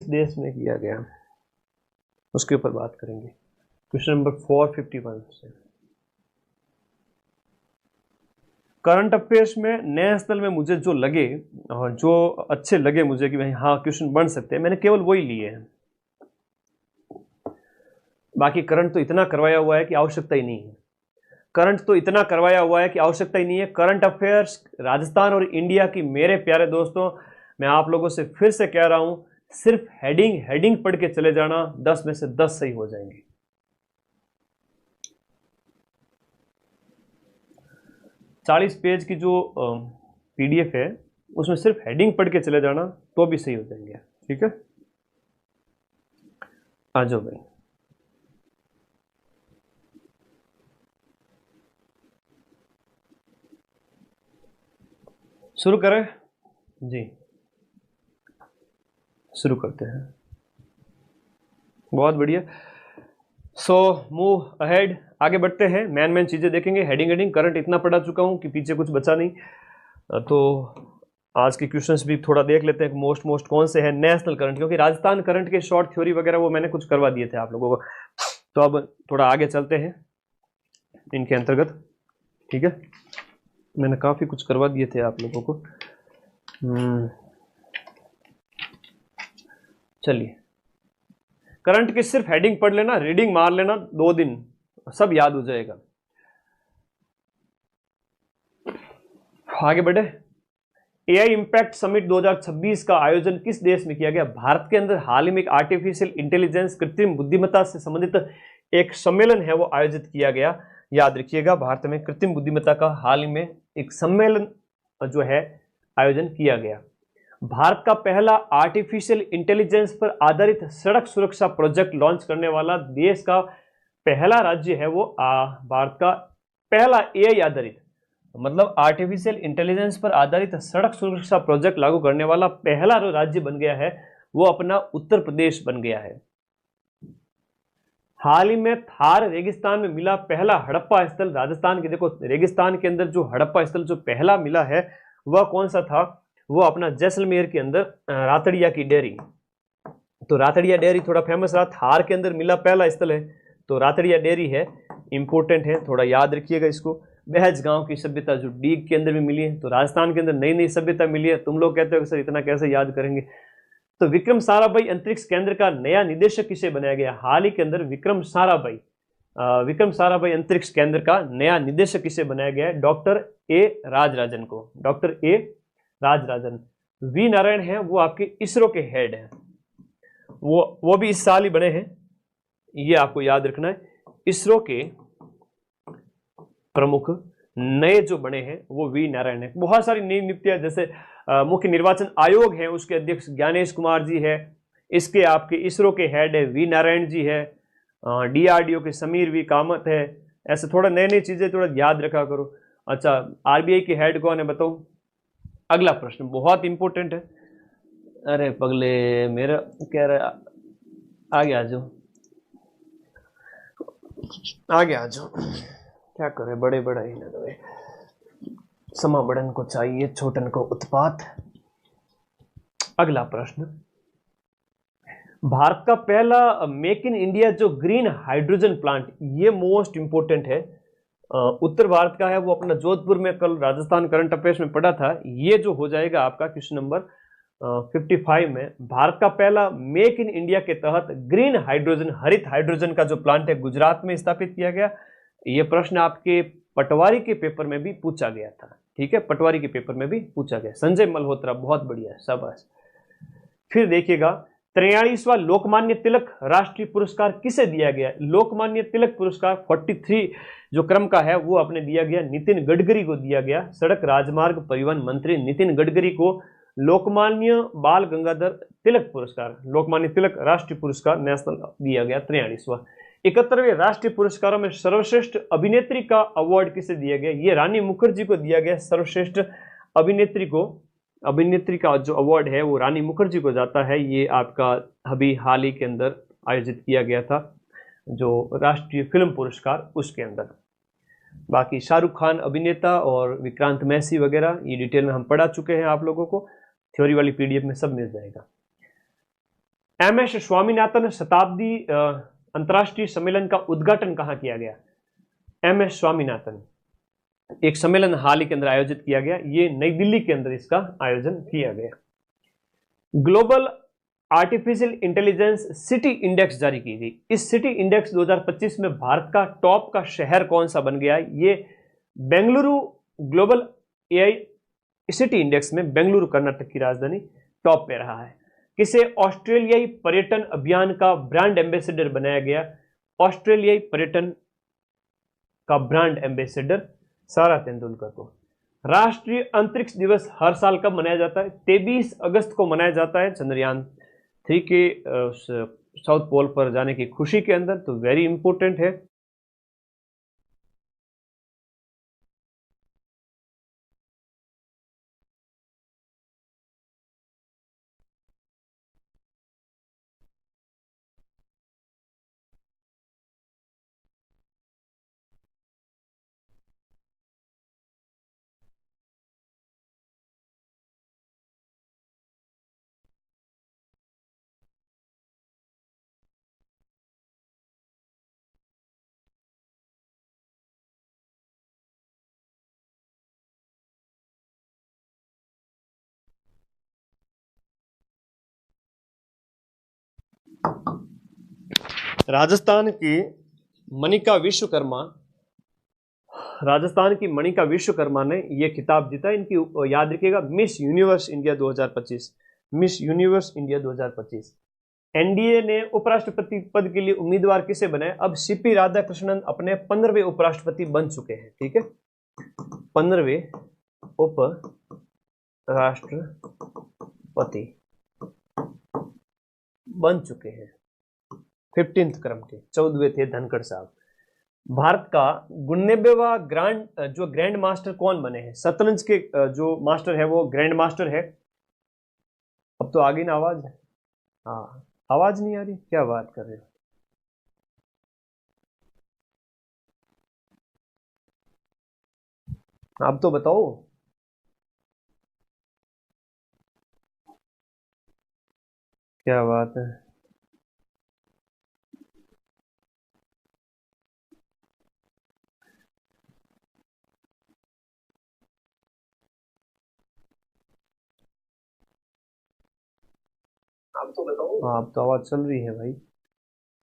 देश में किया गया, उसके ऊपर बात करेंगे। क्वेश्चन नंबर 451 से करंट अफेयर्स में नए स्थल में मुझे जो लगे और जो अच्छे लगे मुझे कि भाई हाँ क्वेश्चन बन सकते हैं, मैंने केवल वही लिए हैं। बाकी करंट तो इतना करवाया हुआ है कि आवश्यकता ही नहीं है। करंट तो इतना करवाया हुआ है कि आवश्यकता ही नहीं है। करंट अफेयर्स राजस्थान और इंडिया की मेरे प्यारे दोस्तों, मैं आप लोगों से फिर से कह रहा हूं, सिर्फ हेडिंग पढ़ के चले जाना, 10 में से 10 सही हो जाएंगे। 40 पेज की जो पीडीएफ है उसमें सिर्फ हेडिंग पढ़ के चले जाना तो भी सही हो जाएंगे। ठीक है, आ जाओ भाई। शुरू करें जी, शुरू करते हैं। बहुत बढ़िया। सो मूव अहेड, आगे बढ़ते हैं। मैन चीजें देखेंगे। हेडिंग करंट इतना पढ़ा चुका हूं कि पीछे कुछ बचा नहीं। तो आज के क्वेश्चंस भी थोड़ा देख लेते हैं मोस्ट कौन से हैं। नेशनल करंट, क्योंकि राजस्थान करंट के शॉर्ट थ्योरी वगैरह वो मैंने कुछ करवा दिए थे आप लोगों को, तो अब थोड़ा आगे चलते हैं इनके अंतर्गत। ठीक है, मैंने काफी कुछ करवा दिए थे आप लोगों को। चलिए, करंट की सिर्फ हेडिंग पढ़ लेना, रीडिंग मार लेना, 2 दिन सब याद हो जाएगा। आगे बढ़े। एआई इंपैक्ट समिट 2026 का आयोजन किस देश में किया गया? भारत के अंदर हाल ही में एक आर्टिफिशियल इंटेलिजेंस, कृत्रिम बुद्धिमत्ता से संबंधित एक सम्मेलन है वो आयोजित किया गया। याद रखिएगा, भारत में कृत्रिम बुद्धिमत्ता का हाल ही में एक सम्मेलन जो है आयोजन किया गया। भारत का पहला आर्टिफिशियल इंटेलिजेंस पर आधारित सड़क सुरक्षा प्रोजेक्ट लॉन्च करने वाला देश का पहला राज्य है वो भारत का पहला एआई आधारित, मतलब आर्टिफिशियल इंटेलिजेंस पर आधारित सड़क सुरक्षा प्रोजेक्ट लागू करने वाला पहला जो राज्य बन गया है वो अपना उत्तर प्रदेश बन गया है। हाल ही में थार रेगिस्तान में मिला पहला हड़प्पा स्थल राजस्थान के, देखो रेगिस्तान के अंदर जो हड़प्पा स्थल जो पहला मिला है वह कौन सा था? वो अपना जैसलमेर के अंदर रातड़िया की डेयरी। तो रातड़िया डेयरी थोड़ा फेमस रहा। थार के अंदर मिला पहला स्थल है तो रातड़िया डेयरी है, इंपॉर्टेंट है, थोड़ा याद रखिएगा इसको। बहज गांव की सभ्यता जो डीग के अंदर भी मिली है, तो राजस्थान के अंदर नई नई सभ्यता मिली है। तुम लोग कहते हो सर इतना कैसे याद करेंगे? तो विक्रम साराभाई अंतरिक्ष केंद्र का नया निदेशक किसे बनाया गया? हाल ही के अंदर विक्रम साराभाई अंतरिक्ष केंद्र का नया निदेशक किसे बनाया गया है? डॉक्टर ए राजराजन को। Doctor A Rajarajan. V Narayan है वो आपके इसरो के हेड हैं, वो भी इस साल ही बने हैं, ये आपको याद रखना है। इसरो के प्रमुख नए जो बने हैं वो वी नारायण है। बहुत सारी नई नियुक्तियां, जैसे मुख्य निर्वाचन आयोग है उसके अध्यक्ष ज्ञानेश कुमार जी है, इसके आपके इसरो के हेड है वी नारायण जी है, डीआरडीओ के समीर वी कामत है। ऐसे थोड़ा नई नई चीजें थोड़ा याद रखा करो। अच्छा, आरबीआई के हेड कौन है बताओ? अगला प्रश्न बहुत इंपॉर्टेंट है। अरे पगले मेरा कह रहा, आगे आ जाओ, आगे आ जाओ। क्या करे, बड़े बड़ा ही ना दे, समा बड़न को चाहिए छोटन को उत्पात। अगला प्रश्न, भारत का पहला मेक इन इंडिया जो ग्रीन हाइड्रोजन प्लांट, ये मोस्ट इंपोर्टेंट है, उत्तर भारत का है, वो अपना जोधपुर में कल राजस्थान करंट अफेयर्स में पढ़ा था। ये जो हो जाएगा आपका क्वेश्चन नंबर 55 में, भारत का पहला मेक इन इंडिया के तहत ग्रीन हाइड्रोजन, हरित हाइड्रोजन का जो प्लांट है गुजरात में स्थापित किया गया। ये प्रश्न आपके पटवारी के पेपर में भी पूछा गया था। ठीक है, पटवारी के पेपर में भी पूछा गया। संजय मल्होत्रा, बहुत बढ़िया, शाबाश। फिर देखिएगा, 43वां लोकमान्य तिलक राष्ट्रीय पुरस्कार किसे दिया गया? लोकमान्य तिलक पुरस्कार 43 जो क्रम का है वो अपने दिया गया नितिन गडकरी को दिया गया। सड़क राजमार्ग परिवहन मंत्री नितिन गडकरी को लोकमान्य बाल गंगाधर तिलक पुरस्कार, लोकमान्य तिलक राष्ट्रीय पुरस्कार नेशनल दिया गया 43वां। 71वें राष्ट्रीय पुरस्कारों में सर्वश्रेष्ठ अभिनेत्री का अवार्ड किसे दिया गया? ये रानी मुखर्जी को दिया गया। सर्वश्रेष्ठ अभिनेत्री को, अभिनेत्री का जो अवार्ड है वो रानी मुखर्जी को जाता है। ये आपका अभी हाल ही के अंदर आयोजित किया गया था जो राष्ट्रीय फिल्म पुरस्कार, उसके अंदर। बाकी शाहरुख खान अभिनेता और विक्रांत मैसी वगैरह ये डिटेल में हम पढ़ा चुके हैं, आप लोगों को थ्योरी वाली पीडीएफ में सब मिल जाएगा। एम.एस. स्वामीनाथन शताब्दी अंतर्राष्ट्रीय सम्मेलन का उद्घाटन कहाँ किया गया? एम.एस. स्वामीनाथन, एक सम्मेलन हाल ही के अंदर आयोजित किया गया, ये नई दिल्ली के अंदर इसका आयोजन किया गया। Global artificial intelligence city index जारी की गई। इस सिटी इंडेक्स 2025 में भारत का टॉप का शहर कौन सा बन गया? ये Bengaluru global AI city index में बेंगलुरु कर्नाटक की राजधानी टॉप पे रहा है। किसे ऑस्ट्रेलियाई पर्यटन अभियान का ब्रांड एम्बेसडर बनाया गया? ऑस्ट्रेलियाई पर्यटन का ब्रांड एम्बेसडर सारा तेंदुलकर को। राष्ट्रीय अंतरिक्ष दिवस हर साल कब मनाया जाता है? 23 अगस्त को मनाया जाता है, चंद्रयान 3 के साउथ पोल पर जाने की खुशी के अंदर, तो वेरी इंपॉर्टेंट है। राजस्थान की मनिका विश्वकर्मा, राजस्थान की मनिका विश्वकर्मा ने यह खिताब जीता। इनकी याद रखिएगा, miss universe India 2025, miss universe India 2025। NDA ने उपराष्ट्रपति पद के लिए उम्मीदवार किसे बनाए? अब सीपी राधाकृष्णन अपने 15वें उपराष्ट्रपति बन चुके हैं। ठीक है, 15वें उपराष्ट्रपति बन चुके हैं। 15th क्रम के, 14वें थे धनखड़ साहब। भारत का 99वां ग्रैंड मास्टर कौन बने हैं? शतरंज के जो मास्टर है वो ग्रैंड मास्टर है। अब तो आ गई ना आवाज? हाँ, आवाज नहीं आ रही, क्या बात कर रहे हो? आप तो बताओ। क्या बात है? आप तो बताओ। हाँ, अब तो आवाज चल रही है भाई।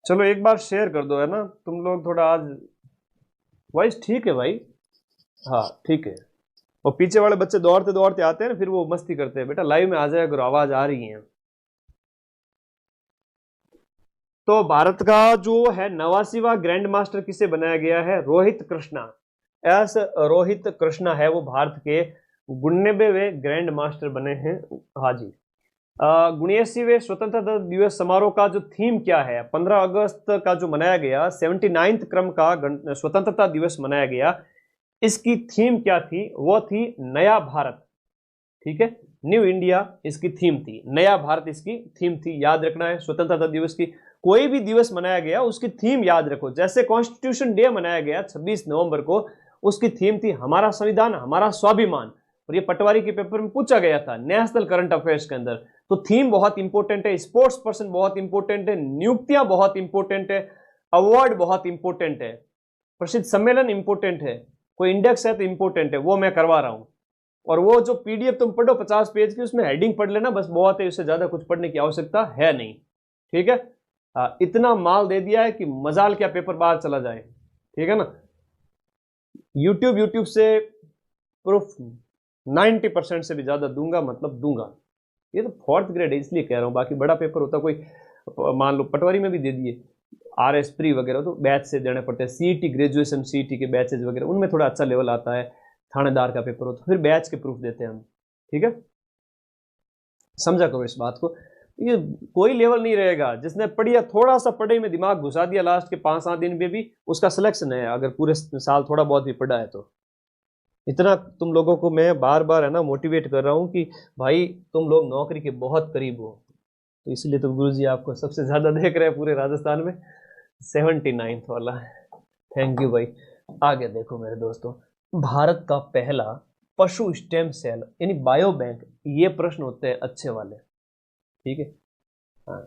चलो एक बार शेयर कर दो, है ना, तुम लोग थोड़ा आज वॉइस ठीक है भाई? हाँ ठीक है। और पीछे वाले बच्चे दौड़ते दौड़ते आते हैं ना, फिर वो मस्ती करते हैं। बेटा लाइव में आ जाए अगर आवाज आ रही है। तो भारत का जो है 89वां ग्रैंड मास्टर किसे बनाया गया है? रोहित कृष्णा। एस रोहित कृष्णा है वो भारत के 99वें ग्रैंड मास्टर बने हैं। हाँ जी। 79वें स्वतंत्रता दिवस समारोह का जो थीम क्या है? 15 अगस्त का जो मनाया गया 79th क्रम का स्वतंत्रता दिवस मनाया गया, इसकी थीम क्या थी? वो थी नया भारत। ठीक है, न्यू इंडिया इसकी थीम थी, नया भारत इसकी थीम थी। याद रखना है स्वतंत्रता दिवस की, कोई भी दिवस मनाया गया उसकी थीम याद रखो। जैसे कॉन्स्टिट्यूशन डे मनाया गया 26 नवंबर को, उसकी थीम थी हमारा संविधान हमारा स्वाभिमान, और ये पटवारी के पेपर में पूछा गया था नेशनल करंट अफेयर्स के अंदर। तो थीम बहुत इंपॉर्टेंट है, स्पोर्ट्स पर्सन बहुत इंपॉर्टेंट है, नियुक्तियां बहुत इंपॉर्टेंट है, अवार्ड बहुत इंपॉर्टेंट है, प्रसिद्ध सम्मेलन इंपॉर्टेंट है, कोई इंडेक्स है तो इंपॉर्टेंट है, वो मैं करवा रहा हूं। और वो जो पीडीएफ तुम पढ़ो 50 पेज की, उसमें हेडिंग पढ़ लेना बस, बहुत है, उससे ज्यादा कुछ पढ़ने की आवश्यकता है नहीं। ठीक है, इतना माल दे दिया है कि मजाल क्या पेपर बाहर चला जाए। ठीक है ना, यूट्यूब से प्रूफ 90% से भी ज्यादा दूंगा, मतलब दूंगा। ये तो 4th ग्रेड है इसलिए कह रहा हूं, बाकी बड़ा पेपर होता कोई, मान लो पटवारी में भी दे दिए, RS प्री वगैरह तो बैच से देने पड़ते हैं। सीईटी ग्रेजुएशन सीईटी के बैचेज वगैरह उनमें थोड़ा अच्छा लेवल आता है, थानेदार का पेपर हो तो फिर बैच के प्रूफ देते हैं हम। ठीक है, समझा करो इस बात को। ये कोई लेवल नहीं रहेगा, जिसने पढ़िया थोड़ा सा पढ़े में दिमाग घुसा दिया लास्ट के 5-7 दिन में भी, उसका सिलेक्शन है, अगर पूरे साल थोड़ा बहुत भी पढ़ा है तो। इतना तुम लोगों को मैं बार बार है ना मोटिवेट कर रहा हूं कि भाई तुम लोग नौकरी के बहुत करीब हो, तो इसलिए तो गुरुजी आपको सबसे ज्यादा देख रहे हैं पूरे राजस्थान में, 79th वाला। थैंक यू भाई। आगे देखो मेरे दोस्तों, भारत का पहला पशु स्टेम सेल यानी बायो बैंक, ये प्रश्न होते हैं अच्छे वाले। ठीक है, हाँ,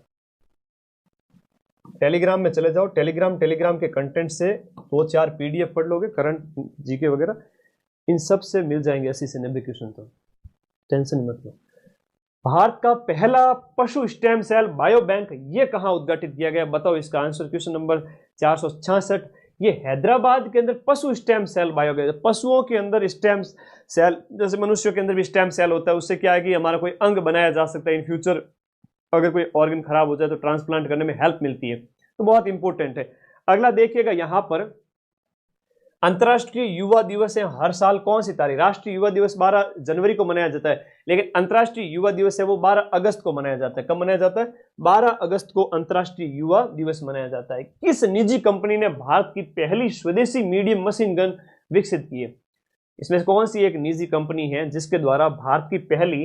टेलीग्राम में चले जाओ, टेलीग्राम के कंटेंट से 2-4 पीडीएफ पढ़ लोगे, करंट जीके वगैरह, इन सब से मिल जाएंगे 80 से 90 क्वेश्चन, तो टेंशन मत लो। भारत का पहला पशु स्टेम सेल बायो बैंक ये कहां उद्घाटित किया गया, बताओ इसका आंसर। क्वेश्चन नंबर 466, ये हैदराबाद के अंदर पशु स्टेम सेल बायो बैंक। पशुओं के अंदर स्टेम सेल, जैसे मनुष्यों के अंदर भी स्टेम सेल होता है, उससे क्या है कि हमारा कोई अंग बनाया जा सकता है इन फ्यूचर, अगर कोई ऑर्गन खराब हो जाए तो ट्रांसप्लांट करने में हेल्प मिलती है, तो बहुत इंपॉर्टेंट है। अगला देखिएगा यहां पर, अंतर्राष्ट्रीय युवा दिवस है हर साल कौन सी तारीख, राष्ट्रीय युवा दिवस 12 जनवरी को मनाया जाता है, लेकिन अंतर्राष्ट्रीय युवा दिवस है वो 12 अगस्त को मनाया जाता है। कब मनाया जाता है? 12 अगस्त को अंतर्राष्ट्रीय युवा दिवस मनाया जाता है। किस निजी कंपनी ने भारत की पहली स्वदेशी मीडियम मशीन गन विकसित की है? इसमें कौन सी एक निजी कंपनी है जिसके द्वारा भारत की पहली,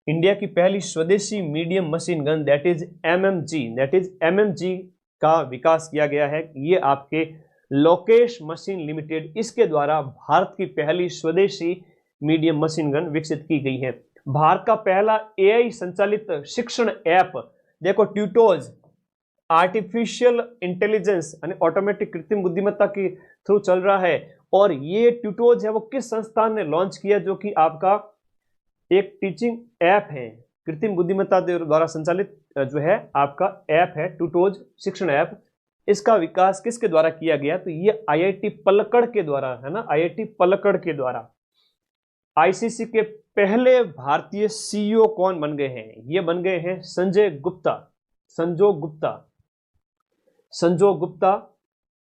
इंडिया की पहली स्वदेशी medium machine gun that is MMG का विकास किया गया है? ये आपके लोकेश मशीन लिमिटेड, इसके द्वारा भारत की पहली स्वदेशी मीडियम मशीन गन विकसित की गई है। भारत का पहला एआई संचालित शिक्षण ऐप देखो, ट्यूटोज, आर्टिफिशियल इंटेलिजेंस यानी ऑटोमेटिक कृत्रिम बुद्धिमत्ता के थ्रू चल रहा है, और ये ट्यूटोज है वो किस संस्थान ने लॉन्च किया, जो कि आपका एक टीचिंग ऐप है, कृत्रिम बुद्धिमत्ता द्वारा संचालित जो है आपका ऐप है ट्यूटोज शिक्षण ऐप। इसका विकास किसके द्वारा किया गया? तो ये आईआईटी पलक्कड़ के द्वारा है ना, आईआईटी पलक्कड़ के द्वारा। आईसीसी के पहले भारतीय सीईओ कौन बन गए हैं? ये बन गए हैं संजो गुप्ता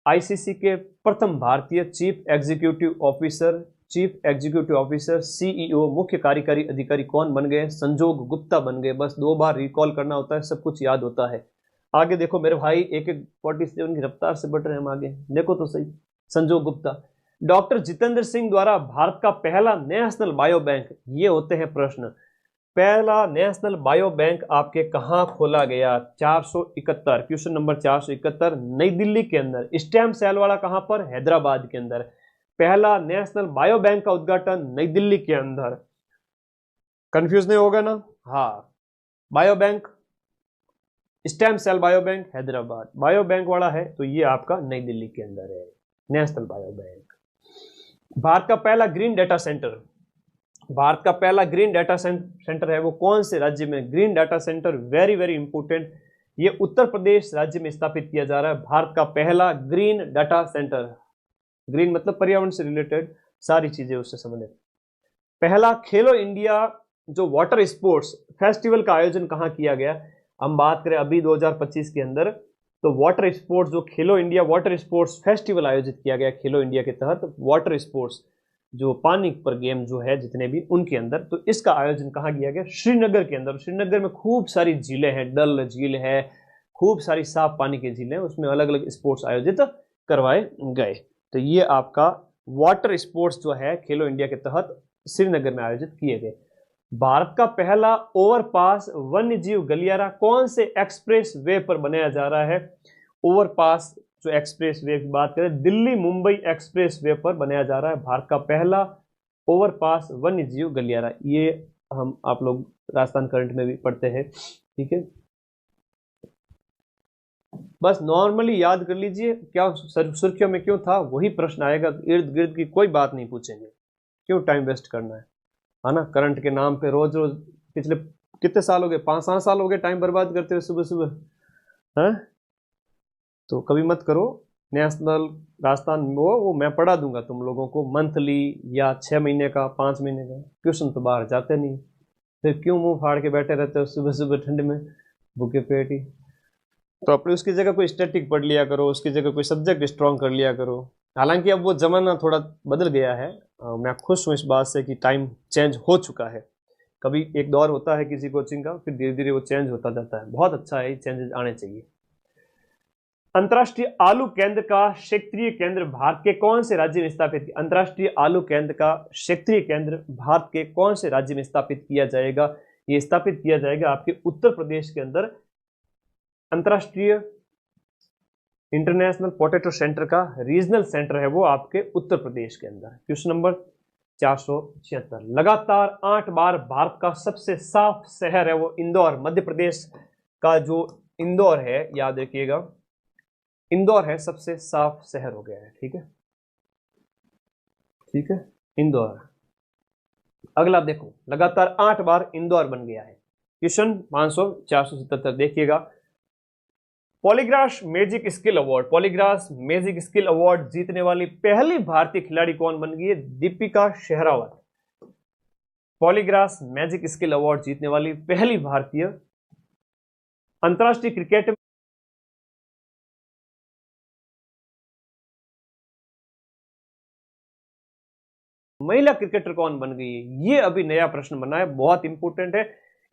आईसीसी के प्रथम भारतीय चीफ एग्जीक्यूटिव ऑफिसर सीईओ, मुख्य कार्यकारी अधिकारी कौन बन गए? संजोग गुप्ता बन गए। बस 2 बार रिकॉल करना होता है, सब कुछ याद होता है। आगे देखो मेरे भाई, एक 47 की रफ्तार से बढ़ रहे हैं हम आगे, देखो तो सही। संजोग गुप्ता। डॉक्टर जितेंद्र सिंह द्वारा भारत का पहला नेशनल बायो बैंक, ये होते हैं प्रश्न, पहला नेशनल बायो बैंक आपके कहां खोला गया? 471, क्वेश्चन नंबर 471, नई दिल्ली के अंदर। स्टेम सेल वाला कहां पर? हैदराबाद के अंदर। पहला नेशनल बायो बैंक का उद्घाटन नई दिल्ली के अंदर। कंफ्यूज नहीं होगा ना? हाँ, bio bank, stem cell bio bank Hyderabad, bio bank वाला है तो ये आपका नई दिल्ली के अंदर है, नेशनल बायो बैंक। भारत का पहला ग्रीन डाटा सेंटर, भारत का पहला ग्रीन डाटा सेंटर है वो कौन से राज्य में? Green data centre very very important, ये उत्तर प्रदेश राज्य में स्थापित किया जा रहा है। भारत का पहला ग्रीन डाटा सेंटर, ग्रीन मतलब पर्यावरण से रिलेटेड सारी चीजें उससे संबंधित। पहला खेलो इंडिया जो वाटर स्पोर्ट्स फेस्टिवल का आयोजन कहां किया गया? हम बात करें अभी 2025 के अंदर, तो वाटर स्पोर्ट्स जो खेलो इंडिया वाटर स्पोर्ट्स फेस्टिवल आयोजित किया गया खेलो इंडिया के तहत, वाटर स्पोर्ट्स जो पानी पर गेम जो है जितने भी उनके अंदर, तो इसका आयोजन कहाँ किया गया? श्रीनगर के अंदर। श्रीनगर में खूब सारी झीलें हैं, डल झील है, खूब सारी साफ पानी की झीलें, उसमें अलग अलग स्पोर्ट्स आयोजित करवाए गए। तो ये आपका वाटर स्पोर्ट्स जो है खेलो इंडिया के तहत श्रीनगर में आयोजित किए गए। भारत का पहला ओवरपास वन्यजीव गलियारा कौन से एक्सप्रेस वे पर बनाया जा रहा है? ओवरपास जो एक्सप्रेस वे की बात करें, दिल्ली मुंबई एक्सप्रेस वे पर बनाया जा रहा है भारत का पहला ओवरपास वन्यजीव गलियारा। ये हम आप लोग राजस्थान करंट में भी पढ़ते हैं, ठीक है। बस नॉर्मली याद कर लीजिए, क्या सुर्खियों में क्यों था वही प्रश्न आएगा, इर्द गिर्द की कोई बात नहीं पूछेंगे, क्यों टाइम वेस्ट करना है ना। करंट के नाम पे रोज रोज, पिछले कितने साल हो गए, 5-7 साल हो गए टाइम बर्बाद करते हुए सुबह सुबह, हैं? तो कभी मत करो। नेशनल राजस्थान वो मैं पढ़ा दूंगा तुम लोगों को, मंथली या 6 महीने का, 5 महीने का क्वेश्चन तो बाहर जाते नहीं, फिर क्यों मुंह फाड़ के बैठे रहते हो सुबह सुबह ठंड में भूखे पेट ही। तो अपने उसकी जगह कोई स्टैटिक पढ़ लिया करो, उसकी जगह कोई सब्जेक्ट स्ट्रॉन्ग कर लिया करो। हालांकि अब वो जमाना थोड़ा बदल गया है, मैं खुश हूँ इस बात से कि टाइम चेंज हो चुका है। कभी एक दौर होता है किसी कोचिंग का, फिर धीरे धीरे वो चेंज होता जाता है, बहुत अच्छा है, चेंजेस आने चाहिए। अंतर्राष्ट्रीय आलू केंद्र का क्षेत्रीय केंद्र भारत के कौन से राज्य में स्थापित? अंतर्राष्ट्रीय आलू केंद्र का क्षेत्रीय केंद्र भारत के कौन से राज्य में स्थापित किया जाएगा? ये स्थापित किया जाएगा आपके उत्तर प्रदेश के अंदर। अंतर्राष्ट्रीय इंटरनेशनल पोटैटो सेंटर का रीजनल सेंटर है वो आपके उत्तर प्रदेश के अंदर। क्वेश्चन नंबर 476, लगातार 8 बार भारत का सबसे साफ शहर है वो इंदौर, मध्य प्रदेश का जो इंदौर है, याद रखिएगा, इंदौर है सबसे साफ शहर हो गया है। ठीक है, ठीक है, इंदौर। अगला देखो, लगातार 8 बार इंदौर बन गया है। क्वेश्चन 500 477 देखिएगा। Polygraph magic skill award, polygraph magic skill award जीतने वाली पहली भारतीय खिलाड़ी कौन बन गई है? Deepika Sherawat. Polygraph magic skill award जीतने वाली पहली भारतीय। अंतरराष्ट्रीय क्रिकेट महिला क्रिकेटर कौन बन गई है? ये अभी नया प्रश्न बना है, बहुत इंपॉर्टेंट है।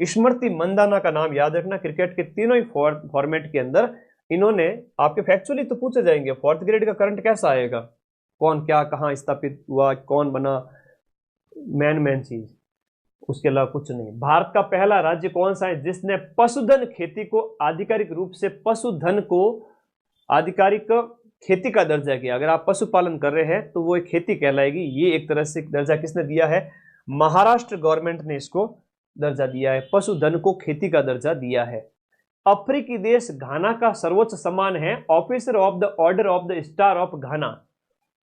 स्मृति मंदाना का नाम याद रखना। क्रिकेट के तीनों ही फॉर्मेट के अंदर इन्होंने, आपके फैक्चुअली तो पूछे जाएंगे, 4th ग्रेड का करंट कैसा आएगा, कौन क्या कहां स्थापित हुआ, कौन बना, मेन चीज, उसके अलावा कुछ नहीं। भारत का पहला राज्य कौन सा है जिसने पशुधन खेती को आधिकारिक रूप से, पशुधन को आधिकारिक खेती का दर्जा किया? अगर आप पशुपालन कर रहे हैं तो वो एक खेती कहलाएगी। ये एक तरह से दर्जा किसने दिया है? महाराष्ट्र गवर्नमेंट ने इसको दर्जा दिया है, पशुधन को खेती का दर्जा दिया है। अफ्रीकी देश घाना का सर्वोच्च सम्मान है officer of the order of the star of Ghana.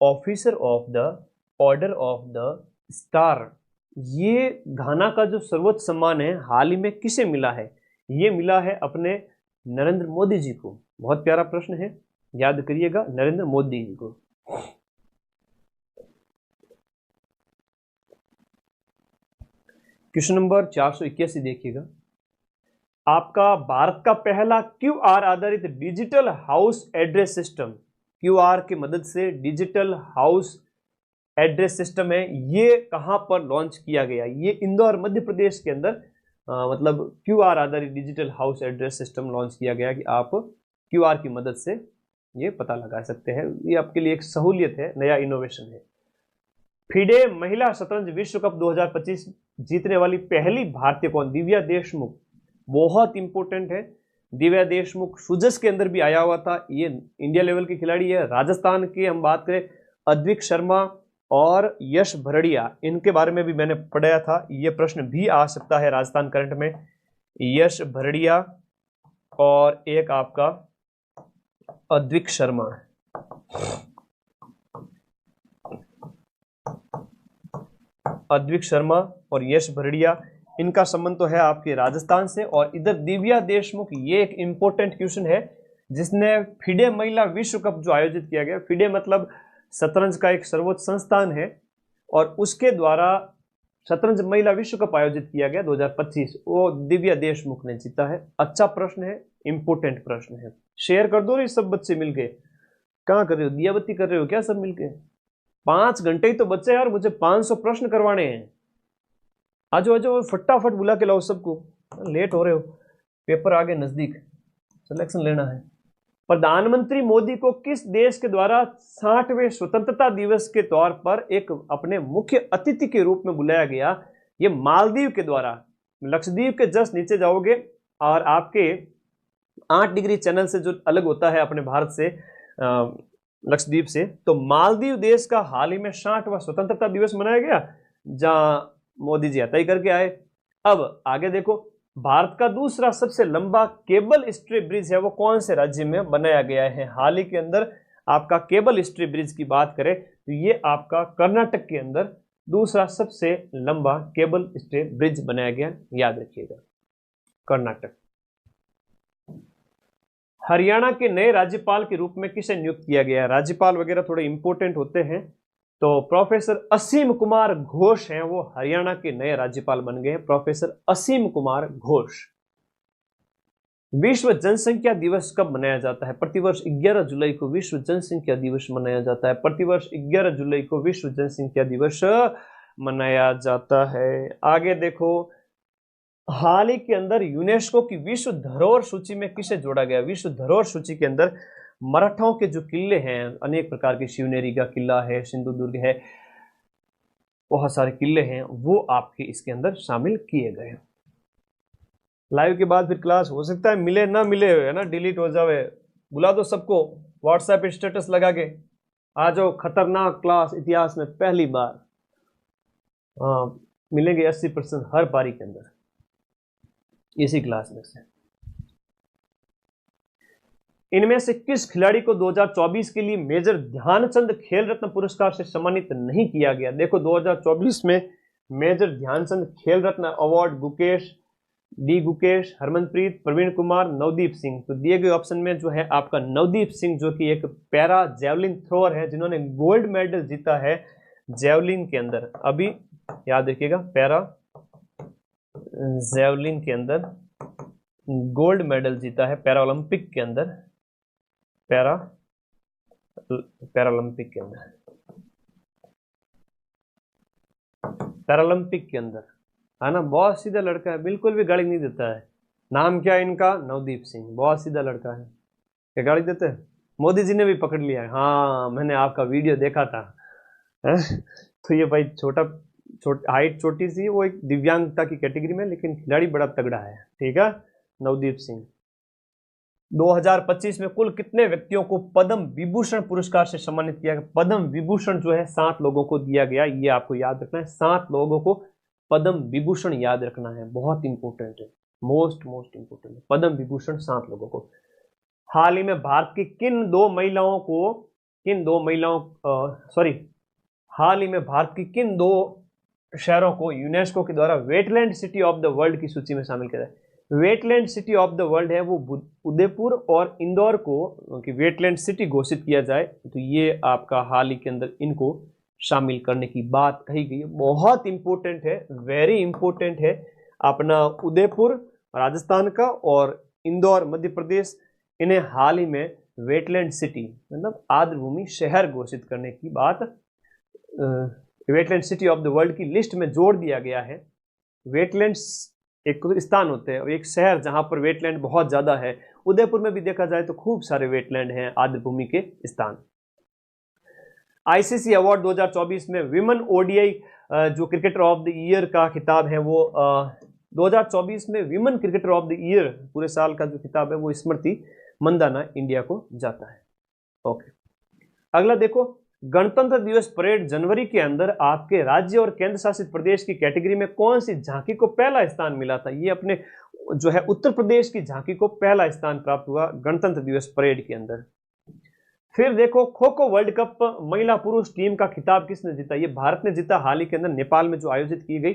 Officer of the order of the star, ये घाना का जो सर्वोच्च सम्मान है हाल ही में किसे मिला है? ये मिला है अपने नरेंद्र मोदी जी को। बहुत प्यारा प्रश्न है, याद करिएगा, नरेंद्र मोदी जी को। क्वेश्चन नंबर 481 देखिएगा। आपका भारत का पहला क्यूआर आधारित digital house address system, QR की मदद से डिजिटल हाउस एड्रेस सिस्टम है, ये कहां पर लॉन्च किया गया? ये इंदौर मध्य प्रदेश के अंदर मतलब क्यूआर आधारित digital house address system launch किया गया कि आप क्यूआर की मदद से ये पता लगा सकते हैं। ये आपके लिए एक सहूलियत है, नया इनोवेशन है। फिडे महिला शतरंज विश्व कप 2025 जीतने वाली पहली भारतीय कौन? दिव्या देशमुख। बहुत इंपॉर्टेंट है, दिव्या देशमुख सुजस के अंदर भी आया हुआ था, ये इंडिया लेवल की खिलाड़ी है। राजस्थान की हम बात करें, अद्विक शर्मा और यश भरड़िया, इनके बारे में भी मैंने पढ़ाया था, ये प्रश्न भी आ सकता है राजस्थान करंट में। यश भरड़िया और एक आपका अद्विक शर्मा। अद्विक शर्मा और यश भरड़िया, इनका संबंध तो है आपके राजस्थान से। और इधर दिव्या देशमुख, ये एक इंपॉर्टेंट क्वेश्चन है जिसने फिडे महिला विश्व कप जो आयोजित किया गया, फिडे मतलब शतरंज का एक सर्वोच्च संस्थान है, और उसके द्वारा शतरंज महिला विश्व कप आयोजित किया गया 2025, वो दिव्या देशमुख ने जीता है। अच्छा प्रश्न है, इंपॉर्टेंट प्रश्न है। शेयर कर दो रे सब बच्चे मिलके। कहाँ कर रहे हो, दियाबत्ती कर रहे हो क्या सब मिलके? 5 घंटे ही तो बच्चे यार, मुझे 500 प्रश्न करवाने हैं। आजो आजो फटाफट बुला के लाओ सबको, लेट हो रहे हो, पेपर आगे नजदीक, सिलेक्शन लेना है। प्रधानमंत्री मोदी को किस देश के द्वारा 60वें स्वतंत्रता दिवस के तौर पर एक अपने मुख्य अतिथि के रूप में बुलाया गया? ये मालदीव के द्वारा। लक्षद्वीप के जस्ट नीचे जाओगे और आपके 8 डिग्री चैनल से जो अलग होता है अपने भारत से, लक्षद्वीप से, तो मालदीव देश का हाल ही में 60वां स्वतंत्रता दिवस मनाया गया, जहां मोदी जी तय करके आए। अब आगे देखो, भारत का दूसरा सबसे लंबा केबल स्ट्रे ब्रिज है, वो कौन से राज्य में बनाया गया है? हाल ही के अंदर आपका केबल स्ट्रे ब्रिज की बात करें तो ये आपका कर्नाटक के अंदर दूसरा सबसे लंबा केबल स्ट्रे ब्रिज बनाया गया, याद रखिएगा, कर्नाटक। हरियाणा के नए राज्यपाल के रूप में किसे नियुक्त किया गया? राज्यपाल वगैरह थोड़े इंपॉर्टेंट होते हैं, तो प्रोफेसर असीम कुमार घोष हैं, वो हरियाणा के नए राज्यपाल बन गए हैं, प्रोफेसर असीम कुमार घोष। विश्व जनसंख्या दिवस कब मनाया जाता है? प्रतिवर्ष 11 जुलाई को विश्व जनसंख्या दिवस मनाया जाता है। प्रतिवर्ष 11 जुलाई को विश्व जनसंख्या दिवस मनाया जाता है। आगे देखो, हाल ही के अंदर यूनेस्को की विश्व धरोहर सूची में किसे जोड़ा गया? विश्व धरोहर सूची के अंदर मराठाओं के जो किले हैं, अनेक प्रकार के, शिवनेरी का किला है, सिंधुदुर्ग है, बहुत सारे किले हैं, वो आपके इसके अंदर शामिल किए गए हैं। लाइव के बाद फिर क्लास हो सकता है मिले ना मिले, है ना, डिलीट हो जावे। बुला दो सबको, व्हाट्सएप स्टेटस लगा के आ जाओ, खतरनाक क्लास इतिहास में पहली बार। हाँ, मिलेंगे 80% हर पारी के अंदर इसी क्लास में से। इनमें से किस खिलाड़ी को 2024 के लिए मेजर ध्यानचंद खेल रत्न पुरस्कार से सम्मानित नहीं किया गया? देखो 2024 में मेजर ध्यानचंद खेल रत्न अवार्ड गुकेश, हरमनप्रीत, प्रवीण कुमार, नवदीप सिंह। तो दिए गए ऑप्शन में जो है आपका नवदीप सिंह, जो कि एक पैरा जेवलिन थ्रोअर है, जिन्होंने गोल्ड मेडल जीता है जेवलिन के अंदर। अभी याद रखिएगा, पैरा जेवलिन के अंदर गोल्ड मेडल जीता है, पैरालंपिक के अंदर, पैरालंपिक के अंदर, पैरालंपिक के अंदर, है ना। बहुत सीधा लड़का है, बिल्कुल भी गाली नहीं देता है। नाम क्या है इनका? नवदीप सिंह। बहुत सीधा लड़का है, क्या गाली देते हैं? मोदी जी ने भी पकड़ लिया है। हाँ, मैंने आपका वीडियो देखा था। तो ये भाई हाइट छोटी सी, वो एक दिव्यांगता की कैटेगरी में, लेकिन खिलाड़ी बड़ा तगड़ा है। ठीक है, नवदीप सिंह। 2025 में कुल कितने व्यक्तियों को पद्म विभूषण पुरस्कार से सम्मानित किया गया? पद्म विभूषण जो है 7 लोगों को दिया गया, ये आपको याद रखना है। 7 लोगों को पद्म विभूषण याद रखना है, बहुत इंपॉर्टेंट है, मोस्ट इंपॉर्टेंट है। पद्म विभूषण 7 लोगों को। हाल ही में भारत की हाल ही में भारत की किन 2 शहरों को यूनेस्को के द्वारा wetland city of the world की सूची में शामिल किया जाए? Wetland city of the world है वो उदयपुर और इंदौर को कि वेटलैंड सिटी घोषित किया जाए, तो ये आपका हाल ही के अंदर इनको शामिल करने की बात कही गई है। बहुत इंपॉर्टेंट है, वेरी इंपॉर्टेंट है। अपना उदयपुर राजस्थान का और इंदौर मध्य प्रदेश, इन्हें हाल ही में वेटलैंड सिटी मतलब आर्द्रभूमि शहर घोषित करने की बात wetland city of the world की लिस्ट में जोड़ दिया गया है। वेटलैंड्स एक स्थान होते हैं और एक शहर जहां पर वेटलैंड बहुत ज्यादा है। उदयपुर में भी देखा जाए तो खूब सारे वेटलैंड हैं, आर्द्रभूमि के स्थान। आईसीसी अवार्ड 2024 में विमेन ओडीआई जो क्रिकेटर ऑफ द ईयर का खिताब है वो 2024 में women cricketer of the year पूरे साल का जो खिताब है वो स्मृति मंदाना इंडिया को जाता है। ओके, अगला देखो, गणतंत्र दिवस परेड जनवरी के अंदर आपके राज्य और केंद्र शासित प्रदेश की कैटेगरी में कौन सी झांकी को पहला स्थान मिला था? ये अपने जो है उत्तर प्रदेश की झांकी को पहला स्थान प्राप्त हुआ गणतंत्र दिवस परेड के अंदर। फिर देखो, खो खो वर्ल्ड कप महिला पुरुष टीम का खिताब किसने जीता? ये भारत ने जीता, हाल ही के अंदर नेपाल में जो आयोजित की गई।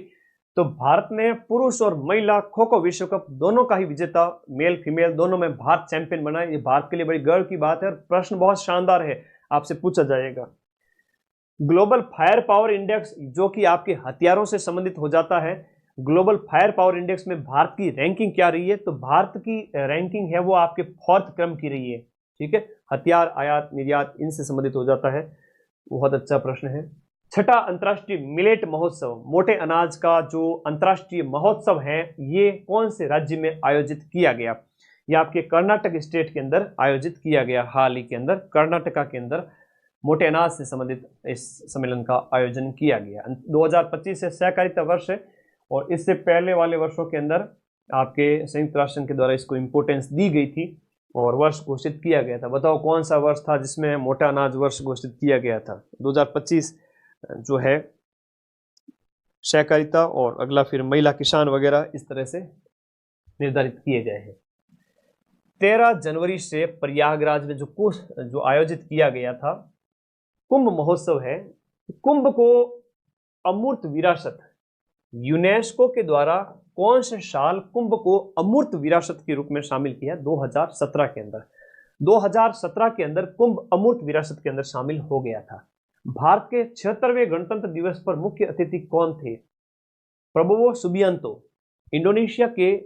तो भारत ने पुरुष और महिला खो खो विश्व कप दोनों का ही विजेता, मेल फीमेल दोनों में भारत चैंपियन बना। ये भारत के लिए बड़ी गर्व की बात है और प्रश्न बहुत शानदार है, आपसे पूछा जाएगा। ग्लोबल फायर पावर इंडेक्स जो कि आपके हथियारों से संबंधित हो जाता है, ग्लोबल फायर पावर इंडेक्स में भारत की रैंकिंग क्या रही है? तो भारत की रैंकिंग है वो आपके 4th क्रम की रही है। ठीक है, हथियार आयात निर्यात इनसे संबंधित हो जाता है। बहुत अच्छा प्रश्न है। 6ठा अंतर्राष्ट्रीय मिलेट महोत्सव, मोटे अनाज का जो अंतर्राष्ट्रीय महोत्सव है, ये कौन से राज्य में आयोजित किया गया? ये आपके कर्नाटक स्टेट के अंदर आयोजित किया गया। हाल ही के अंदर कर्नाटका के अंदर मोटे अनाज से संबंधित इस सम्मेलन का आयोजन किया गया। 2025 से सहकारिता वर्ष है और इससे पहले वाले वर्षों के अंदर आपके संयुक्त राष्ट्र के द्वारा इसको इंपोर्टेंस दी गई थी और वर्ष घोषित किया गया था। बताओ कौन सा वर्ष था जिसमें मोटा अनाज वर्ष घोषित किया गया था? 2025 जो है सहकारिता और अगला फिर महिला किसान वगैरह इस तरह से निर्धारित किए गए हैं। 13 जनवरी से प्रयागराज में जो आयोजित किया गया था कुंभ महोत्सव है। कुंभ को अमूर्त विरासत यूनेस्को के द्वारा कौन से साल कुंभ को अमूर्त विरासत के रूप में शामिल किया? 2017 के अंदर। 2017 के अंदर कुंभ अमूर्त विरासत के अंदर शामिल हो गया था। भारत के 76वें गणतंत्र दिवस पर मुख्य अतिथि कौन थे? प्रबोवो सुबियांतो, इंडोनेशिया के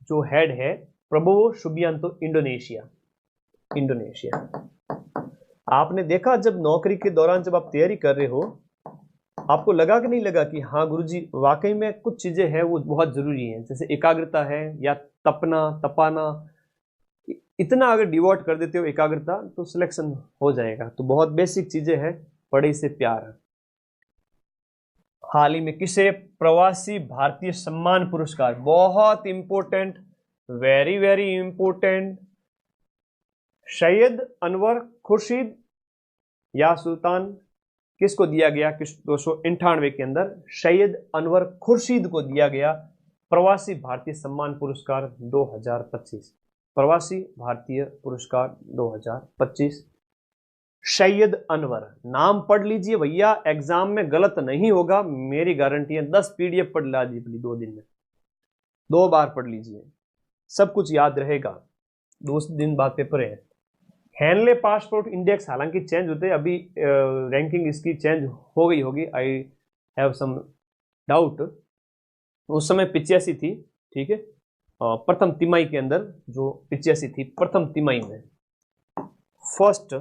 जो हेड है प्रबोवो सुबियांतो, इंडोनेशिया। आपने देखा जब नौकरी के दौरान जब आप तैयारी कर रहे हो, आपको लगा कि नहीं लगा कि हाँ गुरुजी वाकई में कुछ चीजें हैं वो बहुत जरूरी हैं, जैसे एकाग्रता है या तपाना, इतना अगर डिवोट कर देते हो एकाग्रता तो सिलेक्शन हो जाएगा। तो बहुत बेसिक चीजें हैं, पढ़ाई से प्यार। हाल ही में किसे प्रवासी भारतीय सम्मान पुरस्कार, बहुत important, very very important, Syed Anwar Khurshid या सुल्तान, किसको दिया गया? 298 के अंदर सैयद अनवर खुर्शीद को दिया गया प्रवासी भारतीय सम्मान पुरस्कार 2025। प्रवासी भारतीय पुरस्कार 2025। सैयद अनवर, नाम पढ़ लीजिए भैया, एग्जाम में गलत नहीं होगा, मेरी गारंटी है। 10 PDF पढ़ ला दीजिए 2 दिन में, 2 बार पढ़ लीजिए, सब कुछ याद रहेगा। 2 दिन बाद पेपर है। हैनले पासपोर्ट इंडेक्स हालांकि चेंज होते हैं, अभी रैंकिंग इसकी चेंज हो गई होगी, आई हैव सम डाउट। उस समय 85 थी, ठीक है, प्रथम तिमाही के अंदर जो 85 थी प्रथम तिमाही में, फर्स्ट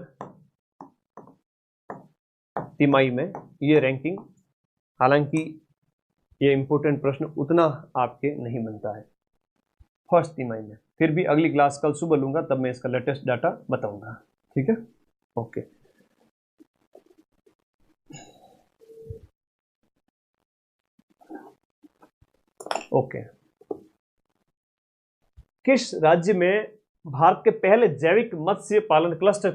तिमाही में ये रैंकिंग। हालांकि ये इंपॉर्टेंट प्रश्न उतना आपके नहीं बनता है फर्स्ट तिमाही में, फिर भी अगली क्लास कल सुबह लूंगा, तब मैं इसका लेटेस्ट डाटा बताऊंगा, ठीक है। Okay, okay. किस राज्य में भारत के पहले जैविक मत्स्य पालन क्लस्टर